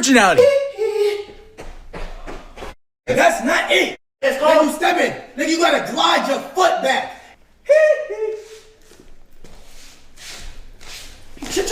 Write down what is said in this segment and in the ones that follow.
Originality. That's not it. It's called you stepping. Nigga, you gotta glide your foot back.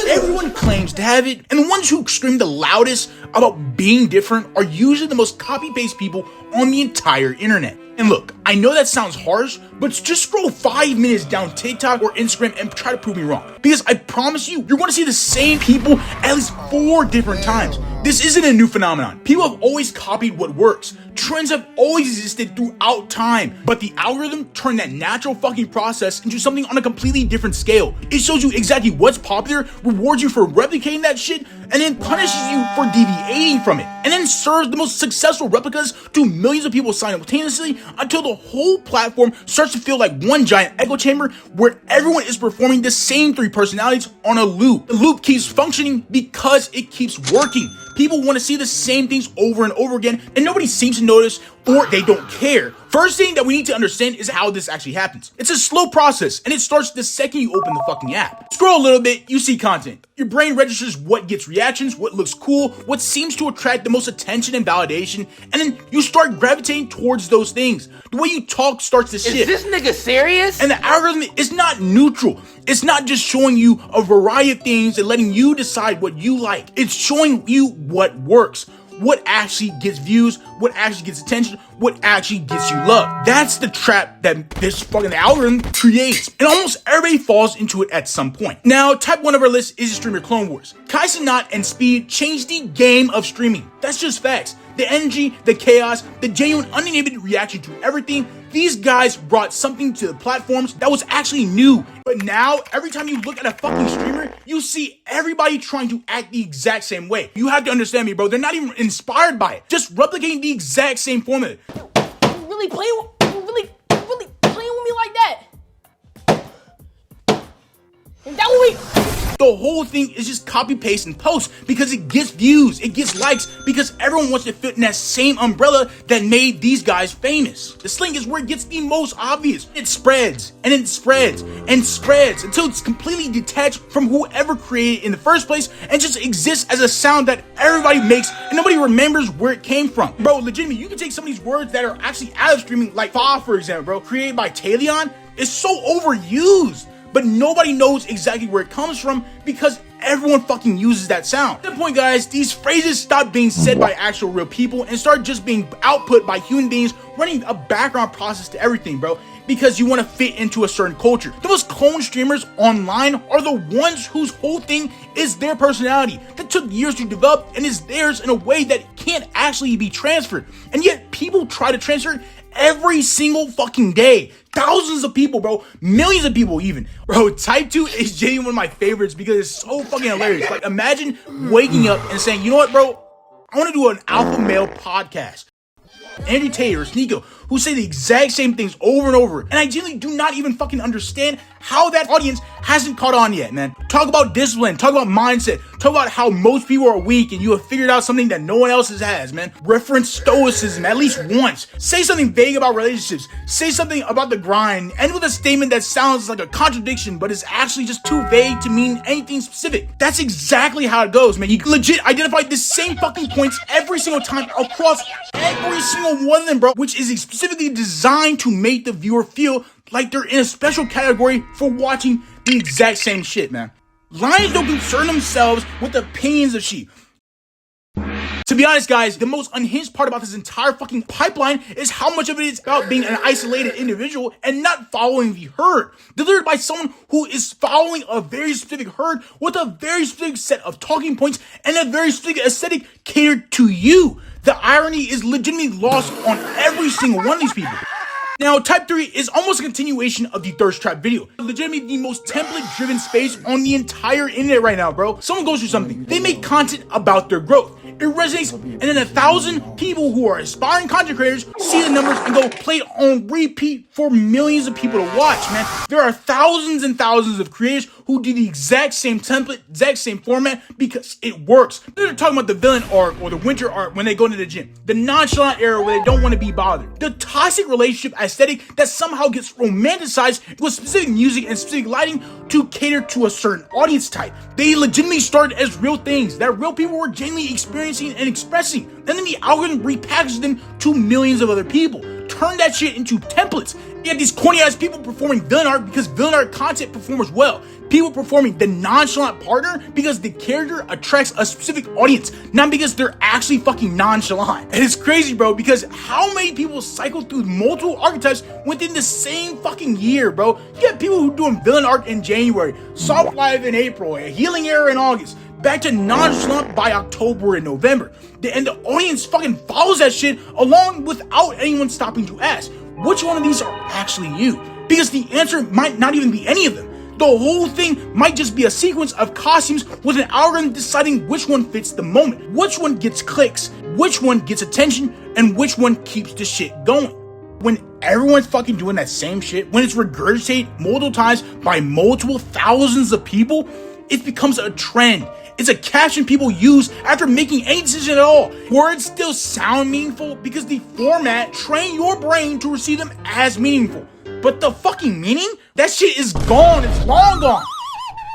Everyone claims to have it, and the ones who scream the loudest about being different are usually the most copy-paste people on the entire internet. And look, I know that sounds harsh, but just scroll 5 minutes down TikTok or Instagram and try to prove me wrong. Because I promise you, you're going to see the same people at least 4 different times. This isn't a new phenomenon. People have always copied what works. Trends have always existed throughout time, but the algorithm turned that natural fucking process into something on a completely different scale. It shows you exactly what's popular, rewards you for replicating that shit, and then punishes you for deviating from it, and then serves the most successful replicas to millions of people simultaneously until the whole platform starts to feel like one giant echo chamber where everyone is performing the same 3 personalities on a loop. The loop keeps functioning because it keeps working. People want to see the same things over and over again, and nobody seems to notice or they don't care. First thing that we need to understand is how this actually happens. It's a slow process, and it starts the second you open the fucking app. Scroll a little bit, you see content. Your brain registers what gets reactions, what looks cool, what seems to attract the most attention and validation, and then you start gravitating towards those things. The way you talk starts to shift. Is this nigga serious? And the algorithm is not neutral. It's not just showing you a variety of things and letting you decide what you like. It's showing you what works, what actually gets views, what actually gets attention, what actually gets you love. That's the trap that this fucking algorithm creates. And almost everybody falls into it at some point. Now, type 1 of our list is the streamer Clone Wars. Kai Cenat and Speed changed the game of streaming. That's just facts. The energy, the chaos, the genuine uninhibited reaction to everything. These guys brought something to the platforms that was actually new. But now, every time you look at a fucking streamer, you see everybody trying to act the exact same way. You have to understand me, bro. They're not even inspired by it. Just replicating the exact same formula. You really playing with me like that? Is that what we... The whole thing is just copy, paste, and post because it gets views, it gets likes, because everyone wants to fit in that same umbrella that made these guys famous. The sling is where it gets the most obvious. It spreads, and it spreads, and spreads until it's completely detached from whoever created it in the first place and just exists as a sound that everybody makes and nobody remembers where it came from. Bro, legitimately, you can take some of these words that are actually out of streaming, like fa, for example, bro, created by Talion. It's so overused. But nobody knows exactly where it comes from because everyone fucking uses that sound. At the point, guys, these phrases stop being said by actual real people and start just being output by human beings running a background process to everything, bro, because you want to fit into a certain culture. The most clone streamers online are the ones whose whole thing is their personality that took years to develop and is theirs in a way that can't actually be transferred. And yet people try to transfer it every single fucking day. Thousands of people, bro. Millions of people even. Bro, Type 2 is genuinely one of my favorites because it's so fucking hilarious. Like, imagine waking up and saying, you know what, bro? I want to do an alpha male podcast. Andy Tate or Sneeko, who say the exact same things over and over. And I genuinely do not even fucking understand how that audience hasn't caught on yet, man. Talk about discipline, talk about mindset, talk about how most people are weak and you have figured out something that no one else has, man. Reference stoicism at least once. Say something vague about relationships. Say something about the grind. End with a statement that sounds like a contradiction, but is actually just too vague to mean anything specific. That's exactly how it goes, man. You legit identify the same fucking points every single time across every single one of them, bro, which is specifically designed to make the viewer feel like they're in a special category for watching the exact same shit, man. Lions don't concern themselves with the opinions of sheep. To be honest, guys, the most unhinged part about this entire fucking pipeline is how much of it is about being an isolated individual and not following the herd. Delivered by someone who is following a very specific herd with a very specific set of talking points and a very specific aesthetic catered to you. The irony is legitimately lost on every single one of these people. Now, Type 3 is almost a continuation of the Thirst Trap video. Legitimately the most template-driven space on the entire internet right now, bro. Someone goes through something. They make content about their growth. It resonates, and then 1,000 people who are aspiring content creators see the numbers and go play it on repeat for millions of people to watch, man. There are thousands and thousands of creators who do the exact same template, exact same format, because it works. They're talking about the villain arc or the winter arc when they go into the gym. The nonchalant era where they don't want to be bothered. The toxic relationship aesthetic that somehow gets romanticized with specific music and specific lighting to cater to a certain audience type. They legitimately started as real things that real people were genuinely experiencing and expressing. And then the algorithm repackaged them to millions of other people. Turn that shit into templates. You have these corny ass people performing villain art because villain art content performs well. People performing the nonchalant partner because the character attracts a specific audience, not because they're actually fucking nonchalant. And it's crazy, bro, because how many people cycle through multiple archetypes within the same fucking year, bro? You get people who doing villain art in January, soft life in April, a healing era in August, back to nonchalant by October and November. And the audience fucking follows that shit along without anyone stopping to ask, which one of these are actually you? Because the answer might not even be any of them. The whole thing might just be a sequence of costumes with an algorithm deciding which one fits the moment, which one gets clicks, which one gets attention, and which one keeps the shit going. When everyone's fucking doing that same shit, when it's regurgitated multiple times by multiple thousands of people, it becomes a trend. It's a caption people use after making any decision at all. Words still sound meaningful because the format trained your brain to receive them as meaningful. But the fucking meaning? That shit is gone. It's long gone.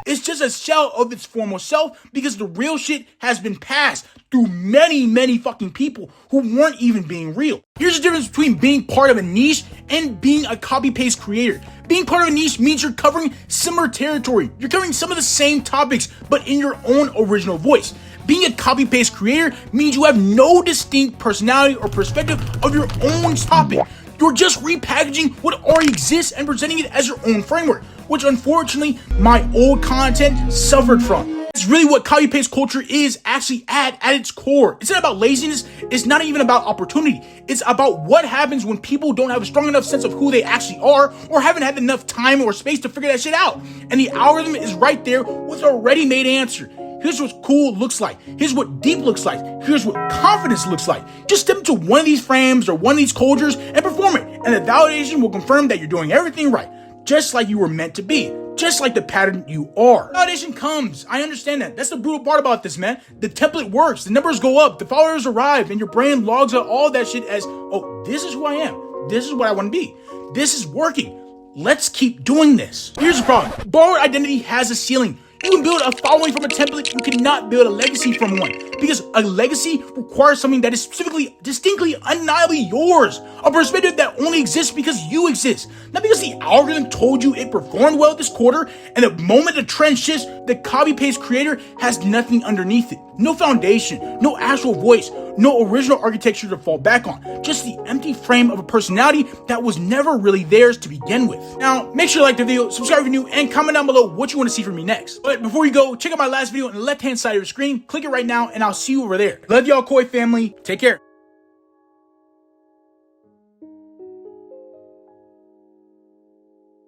It's just a shell of its former self because the real shit has been passed through many fucking people who weren't even being real. Here's the difference between being part of a niche and being a copy-paste creator. Being part of a niche means you're covering similar territory. You're covering some of the same topics, but in your own original voice. Being a copy-paste creator means you have no distinct personality or perspective of your own topic. You're just repackaging what already exists and presenting it as your own framework, which unfortunately my old content suffered from. It's really what copy-paste culture is actually at its core. It's not about laziness, it's not even about opportunity. It's about what happens when people don't have a strong enough sense of who they actually are or haven't had enough time or space to figure that shit out. And the algorithm is right there with a ready-made answer. Here's what cool looks like. Here's what deep looks like. Here's what confidence looks like. Just step into one of these frames or one of these cultures and perform it. And the validation will confirm that you're doing everything right. Just like you were meant to be. Just like the pattern you are. Validation comes. I understand that. That's the brutal part about this, man. The template works. The numbers go up. The followers arrive. And your brain logs out all that shit as, oh, this is who I am. This is what I want to be. This is working. Let's keep doing this. Here's the problem. Borrowed identity has a ceiling. You can build a following from a template, you cannot build a legacy from one. Because a legacy requires something that is specifically, distinctly, undeniably yours. A perspective that only exists because you exist. Not because the algorithm told you it performed well this quarter, and the moment the trend shifts, the copy-paste creator has nothing underneath it. No foundation, no actual voice, no original architecture to fall back on. Just the empty frame of a personality that was never really theirs to begin with. Now, make sure to like the video, subscribe if you're new, and comment down below what you want to see from me next. But before you go, check out my last video on the left-hand side of your screen. Click it right now, and I'll see you over there. Love y'all, Koi family. Take care.